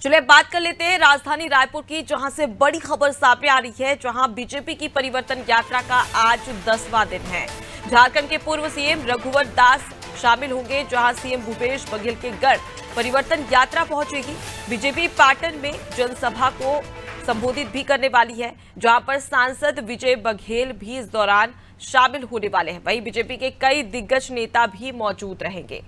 चलिए बात कर लेते हैं राजधानी रायपुर की, जहां से बड़ी खबर सामने आ रही है, जहां बीजेपी की परिवर्तन यात्रा का आज 10वां दिन है। झारखंड के पूर्व सीएम रघुवर दास शामिल होंगे, जहां सीएम भूपेश बघेल के गढ़ परिवर्तन यात्रा पहुंचेगी। बीजेपी पाटन में जनसभा को संबोधित भी करने वाली है, जहां पर सांसद विजय बघेल भी इस दौरान शामिल होने वाले हैं। वहीं बीजेपी के कई दिग्गज नेता भी मौजूद रहेंगे।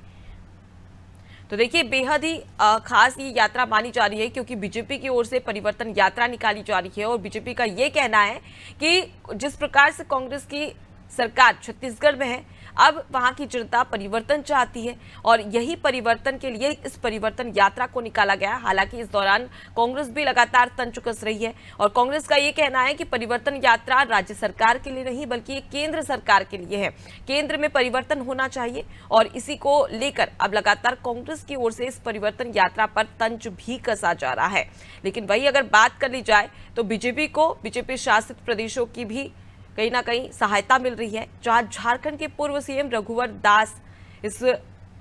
तो देखिए, बेहद ही खास ये यात्रा मानी जा रही है, क्योंकि बीजेपी की ओर से परिवर्तन यात्रा निकाली जा रही है और बीजेपी का ये कहना है कि जिस प्रकार से कांग्रेस की सरकार छत्तीसगढ़ में है, अब वहां की जनता परिवर्तन चाहती है और यही परिवर्तन के लिए इस परिवर्तन यात्रा को निकाला गया। हालांकि इस दौरान कांग्रेस भी लगातार तंज कस रही है और कांग्रेस का ये कहना है कि परिवर्तन यात्रा राज्य सरकार के लिए नहीं, बल्कि ये केंद्र सरकार के लिए है। केंद्र में परिवर्तन होना चाहिए और इसी को लेकर अब लगातार कांग्रेस की ओर से इस परिवर्तन यात्रा पर तंज भी कसा जा रहा है। लेकिन वही अगर बात कर ली जाए तो बीजेपी शासित प्रदेशों की भी कहीं ना कहीं सहायता मिल रही है, जहां झारखंड के पूर्व सीएम रघुवर दास इस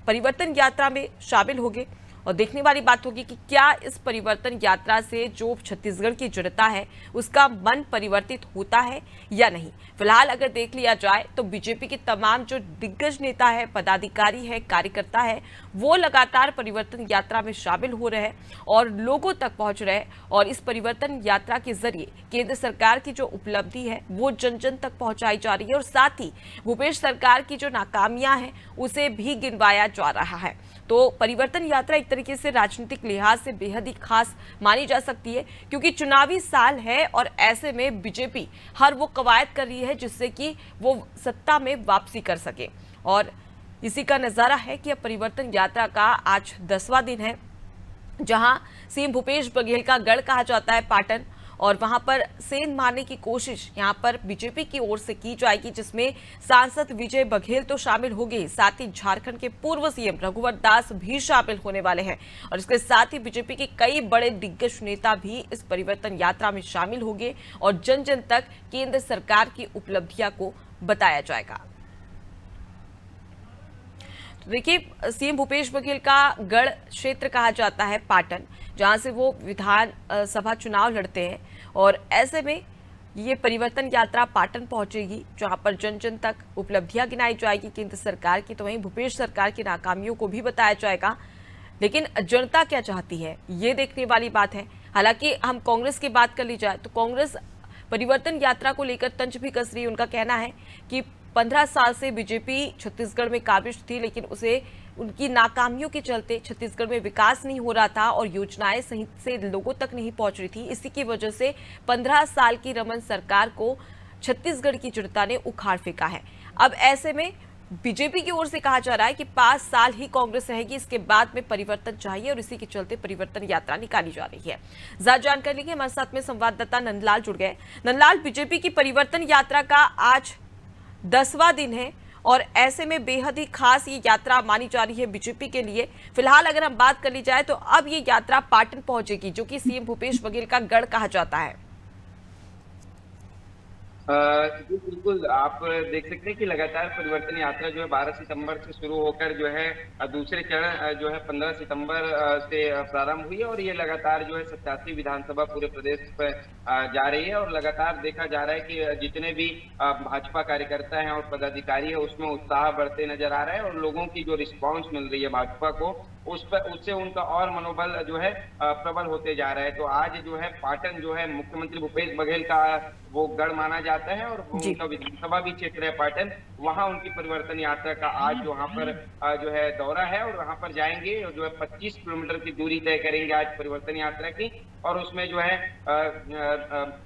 परिवर्तन यात्रा में शामिल होंगे। और देखने वाली बात होगी कि क्या इस परिवर्तन यात्रा से जो छत्तीसगढ़ की जनता है उसका मन परिवर्तित होता है या नहीं। फिलहाल अगर देख लिया जाए तो बीजेपी के तमाम जो दिग्गज नेता है, पदाधिकारी है, कार्यकर्ता है, वो लगातार परिवर्तन यात्रा में शामिल हो रहे हैं और लोगों तक पहुंच रहे हैं और इस परिवर्तन यात्रा के जरिए केंद्र सरकार की जो उपलब्धि है वो जन जन तक पहुंचाई जा रही है और साथ ही भूपेश सरकार की जो नाकामियां हैं उसे भी गिनवाया जा रहा है। तो परिवर्तन यात्रा एक तरीके से राजनीतिक लिहाज से बेहद ही खास मानी जा सकती है, क्योंकि चुनावी साल है और ऐसे में बीजेपी हर वो कवायद कर रही है जिससे कि वो सत्ता में वापसी कर सके। और इसी का नजारा है कि अब परिवर्तन यात्रा का आज 10वां दिन है, जहां सीएम भूपेश बघेल का गढ़ कहा जाता है पाटन, और वहां पर सेंध मारने की कोशिश यहां पर बीजेपी की ओर से की जाएगी, जिसमें सांसद विजय बघेल तो शामिल होंगे, साथ ही झारखंड के पूर्व सीएम रघुवर दास भी शामिल होने वाले हैं और इसके साथ ही बीजेपी के कई बड़े दिग्गज नेता भी इस परिवर्तन यात्रा में शामिल होंगे और जन जन तक केंद्र सरकार की उपलब्धियां को बताया जाएगा। देखिए, सीएम भूपेश बघेल का गढ़ क्षेत्र कहा जाता है पाटन, जहां से वो विधान सभा चुनाव लड़ते हैं और ऐसे में ये परिवर्तन यात्रा पाटन पहुंचेगी, जहां पर जन जन तक उपलब्धियां गिनाई जाएगी केंद्र सरकार की। तो वहीं भूपेश सरकार की नाकामियों को भी बताया जाएगा। लेकिन जनता क्या चाहती है ये देखने वाली बात है। हालांकि हम कांग्रेस की बात कर ली जाए तो कांग्रेस परिवर्तन यात्रा को लेकर तंज भी कस रही है। उनका कहना है कि 15 साल से बीजेपी छत्तीसगढ़ में काबिज थी, लेकिन उसे उनकी नाकामियों के चलते छत्तीसगढ़ में विकास नहीं हो रहा था और योजनाएं सही से लोगों तक नहीं पहुंच रही थी। इसी की वजह से 15 साल की रमन सरकार को छत्तीसगढ़ की जनता ने उखाड़ फेंका है। अब ऐसे में बीजेपी की ओर से कहा जा रहा है कि 5 साल ही कांग्रेस रहेगी, इसके बाद में परिवर्तन चाहिए और इसी के चलते परिवर्तन यात्रा निकाली जा रही है। ज्यादा जानकारी के हमारे साथ में संवाददाता नंदलाल जुड़ गए। नंदलाल, बीजेपी की परिवर्तन यात्रा का आज 10वां दिन है और ऐसे में बेहद ही खास ये यात्रा मानी जा रही है बीजेपी के लिए। फिलहाल अगर हम बात कर ली जाए तो अब ये यात्रा पाटन पहुंचेगी, जो कि सीएम भूपेश बघेल का गढ़ कहा जाता है। जी बिल्कुल, आप देख सकते हैं कि लगातार परिवर्तन यात्रा जो है 12 सितंबर से शुरू होकर जो है दूसरे चरण जो है 15 सितंबर से प्रारंभ हुई है और ये लगातार जो है 87 विधानसभा पूरे प्रदेश पर जा रही है और लगातार देखा जा रहा है कि जितने भी भाजपा कार्यकर्ता हैं और पदाधिकारी है उसमें उत्साह बढ़ते नजर आ रहा है और लोगों की जो रिस्पॉन्स मिल रही है भाजपा को उससे उनका और मनोबल जो है प्रबल होते जा रहा है। तो आज जो है पाटन जो है मुख्यमंत्री भूपेश बघेल का वो गढ़ माना जाता है और उनका विधानसभा भी क्षेत्र है पाटन, वहां उनकी परिवर्तन यात्रा का आज वहां पर जो है दौरा है और वहां पर जाएंगे और जो है 25 किलोमीटर की दूरी तय करेंगे आज परिवर्तन यात्रा की। और उसमें जो है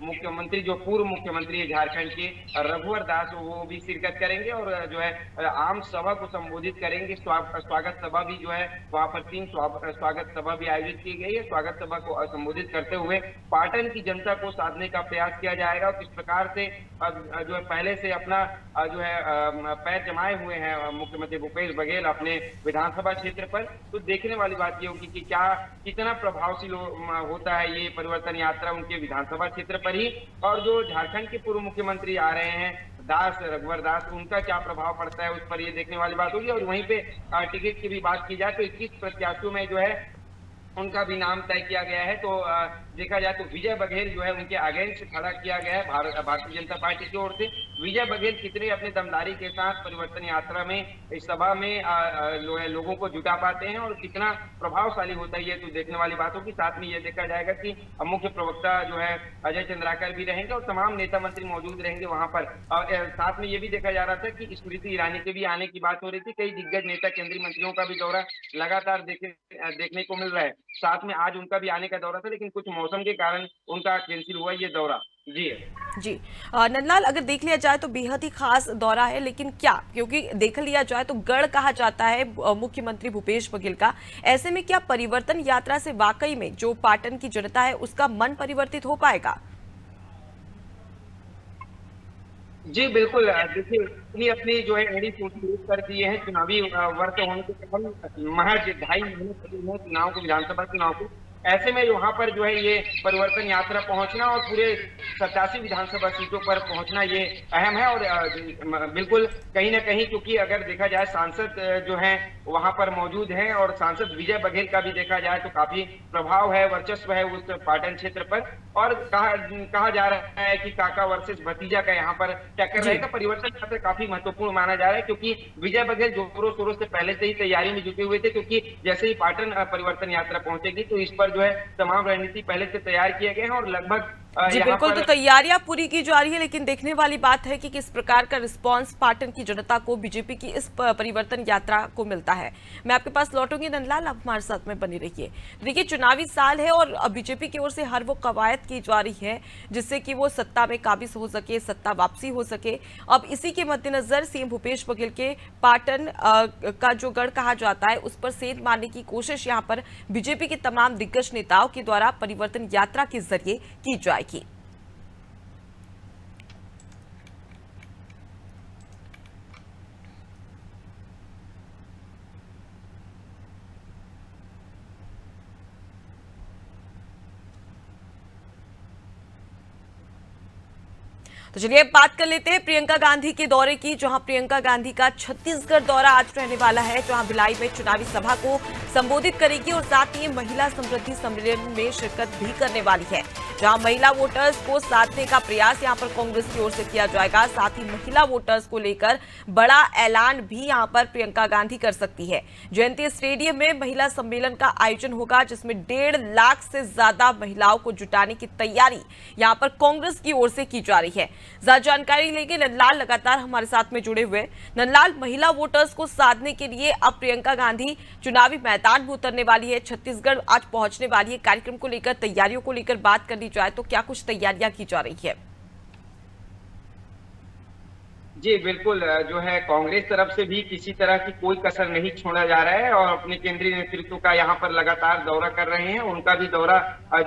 मुख्यमंत्री जो पूर्व मुख्यमंत्री है झारखंड के रघुवर दास, वो भी शिरकत करेंगे और जो है आम सभा को संबोधित करेंगे। स्वागत सभा भी जो है वहां पर 3 स्वागत सभा भी आयोजित की गई है। स्वागत सभा को संबोधित करते हुए पाटन की जनता को साधने का प्रयास किया जाएगा। किस प्रकार से जो है पहले से अपना जो है पैर जमाए हुए हैं मुख्यमंत्री भूपेश बघेल अपने विधानसभा क्षेत्र पर, तो देखने वाली बात ये होगी कि क्या कितना प्रभावशील होता है ये परिवर्तन यात्रा उनके विधानसभा क्षेत्र पर ही। और जो झारखंड के पूर्व मुख्यमंत्री आ रहे हैं दास, रघुवर दास, उनका क्या प्रभाव पड़ता है उस पर ये देखने वाली बात होगी। और वहीं पे टिकट की भी बात की जाए तो 21 प्रत्याशियों में जो है उनका भी नाम तय किया गया है। तो देखा जाए तो विजय बघेल जो है उनके अगेंस्ट खड़ा किया गया है भारतीय जनता पार्टी की ओर से। विजय बघेल कितने अपने दमदारी के साथ परिवर्तन यात्रा में, इस सभा में लोगों को जुटा पाते हैं और कितना प्रभावशाली होता है, ये तो देखने वाली बात होगी। साथ में ये देखा जाएगा कि मुख्य प्रवक्ता जो है अजय चंद्राकर भी रहेंगे और तमाम नेता मंत्री मौजूद रहेंगे वहां पर। और साथ में ये भी देखा जा रहा था कि स्मृति ईरानी के भी आने की बात हो रही थी। कई दिग्गज नेता, केंद्रीय मंत्रियों का भी दौरा लगातार देखने को मिल रहा है। साथ में आज उनका भी आने का दौरा था, लेकिन कुछ मौसम के कारण उनका कैंसिल हुआ ये दौरा। जी जी। नंदलाल, अगर देख लिया जाए तो बेहद ही खास दौरा है, लेकिन क्या, क्योंकि देख लिया जाए तो गढ़ कहा जाता है मुख्यमंत्री भूपेश बघेल का, ऐसे में क्या परिवर्तन यात्रा से वाकई में जो पाटन की जनता है उसका मन परिवर्तित हो पाएगा? जी बिल्कुल। देखिए अपनी जो है एडी कर दिए हैं। चुनावी वर्ष होने के कारण महज 2.5 महीने चुनाव को, विधानसभा चुनाव को। ऐसे में वहां पर जो है ये परिवर्तन यात्रा पहुंचना और पूरे 87 विधानसभा सीटों पर पहुंचना ये अहम है। और बिल्कुल कहीं ना कहीं, क्योंकि अगर देखा जाए सांसद जो है वहां पर मौजूद हैं और सांसद विजय बघेल का भी देखा जाए तो काफी प्रभाव है, वर्चस्व है उस पाटन क्षेत्र पर। और कहा जा रहा है कि काका वर्सेस भतीजा का यहाँ पर टक्कर रहेगा। परिवर्तन यात्रा काफी महत्वपूर्ण माना जा रहा है, क्योंकि विजय बघेल जोरों शोरों से पहले से ही तैयारी में जुटे हुए थे, क्योंकि जैसे ही पाटन परिवर्तन यात्रा पहुंचेगी तो इस पर जो है तमाम रणनीति पहले से तैयार किए गए हैं। और लगभग जी बिल्कुल, तो तैयारियां पूरी की जा रही है, लेकिन देखने वाली बात है कि किस प्रकार का रिस्पांस पाटन की जनता को बीजेपी की इस परिवर्तन यात्रा को मिलता है। मैं आपके पास लौटूंगी नंदलाल, आप हमारे साथ में बनी रहिए। देखिए, चुनावी साल है और बीजेपी की ओर से हर वो कवायद की जा रही है जिससे कि वो सत्ता में काबिज हो सके, सत्ता वापसी हो सके। अब इसी के मद्देनजर सीएम भूपेश बघेल के पाटन का जो गढ़ कहा जाता है उस पर सेंध मारने की कोशिश यहाँ पर बीजेपी के तमाम दिग्गज नेताओं के द्वारा परिवर्तन यात्रा के जरिए की जाएगी। तो चलिए बात कर लेते हैं प्रियंका गांधी के दौरे की, जहां प्रियंका गांधी का छत्तीसगढ़ दौरा आज रहने वाला है, जहां भिलाई में चुनावी सभा को संबोधित करेगी और साथ ही महिला समृद्धि सम्मेलन में शिरकत भी करने वाली है, जहां महिला वोटर्स को साधने का प्रयास यहां पर कांग्रेस की ओर से किया जाएगा। साथ ही महिला वोटर्स को लेकर बड़ा ऐलान भी यहां पर प्रियंका गांधी कर सकती है। जयंती स्टेडियम में महिला सम्मेलन का आयोजन होगा, जिसमें 1.5 लाख से ज्यादा महिलाओं को जुटाने की तैयारी यहां पर कांग्रेस की ओर से की जा रही है। ज्यादा जानकारी लेंगे नंदलाल लगातार हमारे साथ में जुड़े हुए। नंदलाल, महिला वोटर्स को साधने के लिए अब प्रियंका गांधी चुनावी मैदान में उतरने वाली है, छत्तीसगढ़ आज पहुंचने वाली है। कार्यक्रम को लेकर, तैयारियों को लेकर बात कर ली जाए तो क्या कुछ तैयारियां की जा रही है? जी बिल्कुल। जो है कांग्रेस तरफ से भी किसी तरह की कोई कसर नहीं छोड़ा जा रहा है और अपने केंद्रीय नेतृत्व का यहाँ पर लगातार दौरा कर रहे हैं। उनका भी दौरा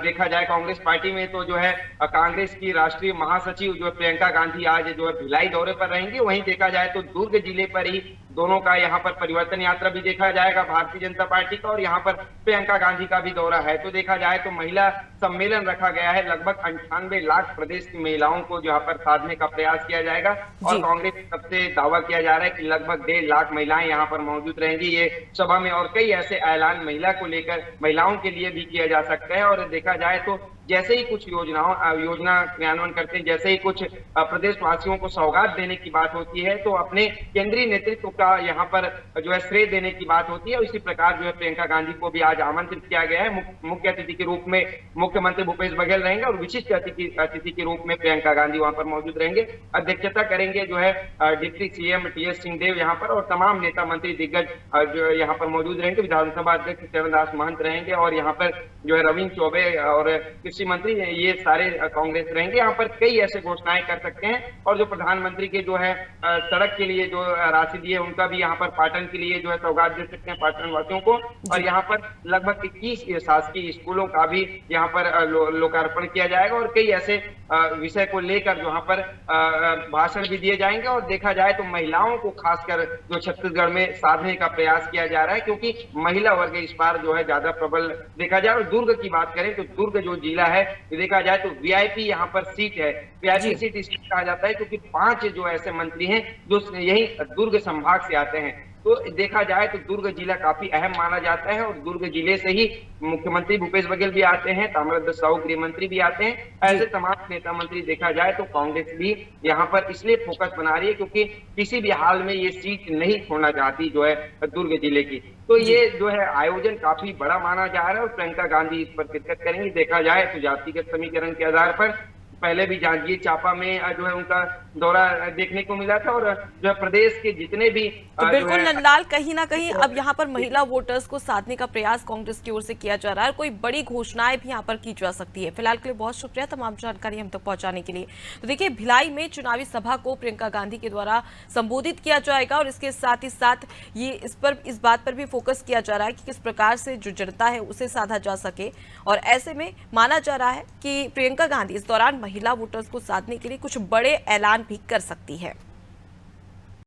देखा जाए कांग्रेस पार्टी में तो जो है कांग्रेस की राष्ट्रीय महासचिव जो प्रियंका गांधी आज जो है भिलाई दौरे पर रहेंगे। वहीं देखा जाए तो दुर्ग जिले पर ही दोनों का यहाँ पर परिवर्तन यात्रा भी देखा जाएगा भारतीय जनता पार्टी का, और यहाँ पर प्रियंका गांधी का भी दौरा है। तो देखा जाए तो महिला सम्मेलन रखा गया है, लगभग 98 लाख प्रदेश की महिलाओं को यहाँ पर साधने का प्रयास किया जाएगा। और कांग्रेस की तरफ से दावा किया जा रहा है कि लगभग 1.5 लाख महिलाएं यहाँ पर मौजूद रहेंगी ये सभा में। और कई ऐसे ऐलान महिला को लेकर, महिलाओं के लिए भी किया जा सकता है। और देखा जाए तो जैसे ही कुछ योजना क्रियान्वयन करते हैं, जैसे ही कुछ प्रदेशवासियों को सौगात देने की बात होती है तो अपने केंद्रीय नेतृत्व का यहाँ पर जो है श्रेय देने की बात होती है। इसी प्रकार जो है प्रियंका गांधी को भी आज आमंत्रित किया गया है। मुख्य अतिथि के रूप में मुख्यमंत्री भूपेश बघेल रहेंगे और विशिष्ट अतिथि के रूप में प्रियंका गांधी वहां पर मौजूद रहेंगे। अध्यक्षता करेंगे जो है डिप्टी सीएम टीएस सिंहदेव यहाँ पर, और तमाम नेता मंत्री दिग्गज जो यहाँ पर मौजूद रहेंगे। विधानसभा अध्यक्ष चरणदास महंत रहेंगे और यहाँ पर जो है रविंद्र चौबे और कृषि मंत्री, ये सारे कांग्रेस रहेंगे। यहाँ पर कई ऐसे घोषणाएं कर सकते हैं। और जो प्रधानमंत्री के जो है सड़क के लिए जो राशि दी है उनका भी यहाँ पर पाटन के लिए जो है सौगात दे सकते हैं पाटन वासियों को। और यहाँ पर लगभग 21 शासकीय स्कूलों का भी यहाँ पर लोकार्पण किया जाएगा और कई ऐसे विषय को लेकर यहाँ पर भाषण भी दिए जाएंगे। और देखा जाए तो महिलाओं को खासकर जो छत्तीसगढ़ में साधने का प्रयास किया जा रहा है, क्योंकि महिला वर्ग इस बार जो है ज्यादा प्रबल देखा जाए। और दुर्ग की बात करें तो दुर्ग जो जिला है देखा जाए तो वीआईपी यहाँ पर सीट है। वीआईपी सीट इसलिए कहा जाता है क्योंकि 5 जो ऐसे मंत्री हैं जो यही दुर्ग संभाग से आते हैं। तो देखा जाए तो दुर्ग जिला काफी अहम माना जाता है, और दुर्ग जिले से ही मुख्यमंत्री भूपेश बघेल भी आते हैं, ताम्रध्वज साहू गृह मंत्री भी आते हैं। ऐसे तमाम नेता मंत्री देखा जाए तो कांग्रेस भी यहाँ पर इसलिए फोकस बना रही है क्योंकि किसी भी हाल में ये सीट नहीं छोड़ना चाहती जो है दुर्ग जिले की। तो ये जो है आयोजन काफी बड़ा माना जा रहा है, और प्रियंका गांधी इस पर शिरकत करेंगी। देखा जाए तो जातिगत समीकरण के आधार पर पहले भी जांजगीर चांपा में जो है उनका दौरा देखने को मिला था, और जो है प्रदेश के जितने भी तो बिल्कुल नंदलाल, कहीं ना कहीं अब यहाँ पर महिला वोटर्स को साधने का प्रयास कांग्रेस की ओर से किया जा रहा है और कोई बड़ी घोषणाएं भी यहाँ पर की जा सकती है। फिलहाल के लिए बहुत शुक्रिया तमाम जानकारी हम तक पहुंचाने के लिए। तो देखिए, भिलाई में चुनावी सभा को प्रियंका गांधी के द्वारा संबोधित किया जाएगा, और इसके साथ ही साथ ये इस बात पर भी फोकस किया जा रहा है कि किस प्रकार से जो जनता है उसे साधा जा सके। और ऐसे में माना जा रहा है कि प्रियंका गांधी इस दौरान महिला वोटर्स को साधने के लिए कुछ बड़े ऐलान भी कर सकती है।